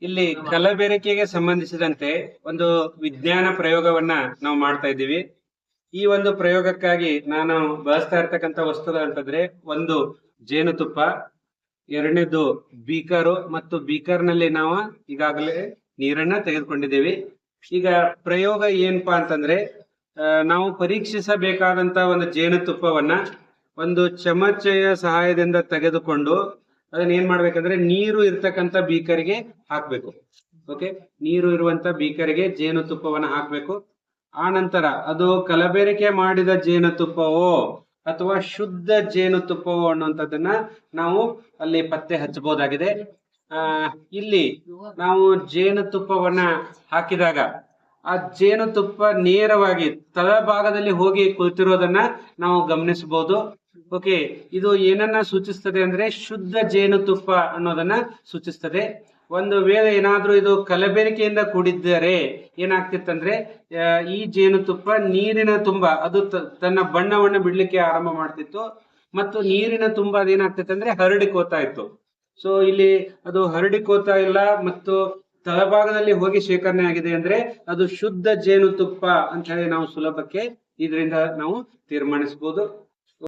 ಇಲ್ಲಿ ಕಲಬೆರಕೆಗೆ ಸಂಬಂಧಿಸಿದಂತೆ ಒಂದು ವಿಜ್ಞಾನ ಪ್ರಯೋಗವನ್ನ ನಾವು ಮಾಡ್ತಾ ಇದ್ದೀವಿ. ಈ ಒಂದು ಪ್ರಯೋಗಕ್ಕಾಗಿ ನಾನು ಬಳಸ್ತಾ ಇರ್ತಕ್ಕಂಥ ವಸ್ತು ಅಂತಂದ್ರೆ ಒಂದು ಜೇನುತುಪ್ಪ, ಎರಡನೇದು ಬೀಕರು ಮತ್ತು ಬೀಕರ್ ನಲ್ಲಿ ನಾವು ಈಗಾಗಲೇ ನೀರನ್ನ ತೆಗೆದುಕೊಂಡಿದ್ದೇವೆ. ಈಗ ಪ್ರಯೋಗ ಏನಪ್ಪಾ ಅಂತಂದ್ರೆ ನಾವು ಪರೀಕ್ಷಿಸಬೇಕಾದಂತ ಒಂದು ಜೇನುತುಪ್ಪವನ್ನ ಒಂದು ಚಮಚೆಯ ಸಹಾಯದಿಂದ ತೆಗೆದುಕೊಂಡು ಅದನ್ನ ಏನ್ ಮಾಡ್ಬೇಕಂದ್ರೆ ನೀರು ಇರ್ತಕ್ಕಂಥ ಬೀಕರ್ಗೆ ಹಾಕ್ಬೇಕು. ಓಕೆ, ನೀರು ಇರುವಂತ ಬೀಕರ್ಗೆ ಜೇನುತುಪ್ಪವನ್ನ ಹಾಕ್ಬೇಕು. ಆ ನಂತರ ಅದು ಕಲಬೆರಕೆ ಮಾಡಿದ ಜೇನುತುಪ್ಪವೋ ಅಥವಾ ಶುದ್ಧ ಜೇನುತುಪ್ಪವೋ ಅನ್ನುವಂಥದ್ದನ್ನ ನಾವು ಅಲ್ಲಿ ಪತ್ತೆ ಹಚ್ಚಬಹುದಾಗಿದೆ. ಇಲ್ಲಿ ನಾವು ಜೇನುತುಪ್ಪವನ್ನ ಹಾಕಿದಾಗ ಆ ಜೇನುತುಪ್ಪ ನೇರವಾಗಿ ತಳಭಾಗದಲ್ಲಿ ಹೋಗಿ ಕುಳಿತಿರೋದನ್ನ ನಾವು ಗಮನಿಸಬಹುದು. ಓಕೆ, ಇದು ಏನನ್ನ ಸೂಚಿಸ್ತದೆ ಅಂದ್ರೆ ಶುದ್ಧ ಜೇನುತುಪ್ಪ ಅನ್ನೋದನ್ನ ಸೂಚಿಸ್ತದೆ. ಒಂದು ವೇಳೆ ಏನಾದ್ರೂ ಇದು ಕಲಬೆರಕೆಯಿಂದ ಕೂಡಿದ್ದರೆ ಏನಾಗ್ತಿತ್ತಂದ್ರೆ ಈ ಜೇನುತುಪ್ಪ ನೀರಿನ ತುಂಬ ಅದು ತನ್ನ ಬಣ್ಣವನ್ನ ಬಿಡ್ಲಿಕ್ಕೆ ಆರಂಭ ಮಾಡ್ತಿತ್ತು ಮತ್ತು ನೀರಿನ ತುಂಬ ಅದೇನಾಗ್ತಿತ್ತು ಅಂದ್ರೆ ಹರಡಿಕೋತಾ ಇತ್ತು. ಸೊ ಇಲ್ಲಿ ಅದು ಹರಡಿಕೋತಾ ಇಲ್ಲ ಮತ್ತು ತಳಭಾಗದಲ್ಲಿ ಹೋಗಿ ಶೇಖರಣೆ ಆಗಿದೆ ಅಂದ್ರೆ ಅದು ಶುದ್ಧ ಜೇನುತುಪ್ಪ ಅಂತ ಹೇಳಿ ನಾವು ಸುಲಭಕ್ಕೆ ಇದರಿಂದ ನಾವು ತೀರ್ಮಾನಿಸಬಹುದು.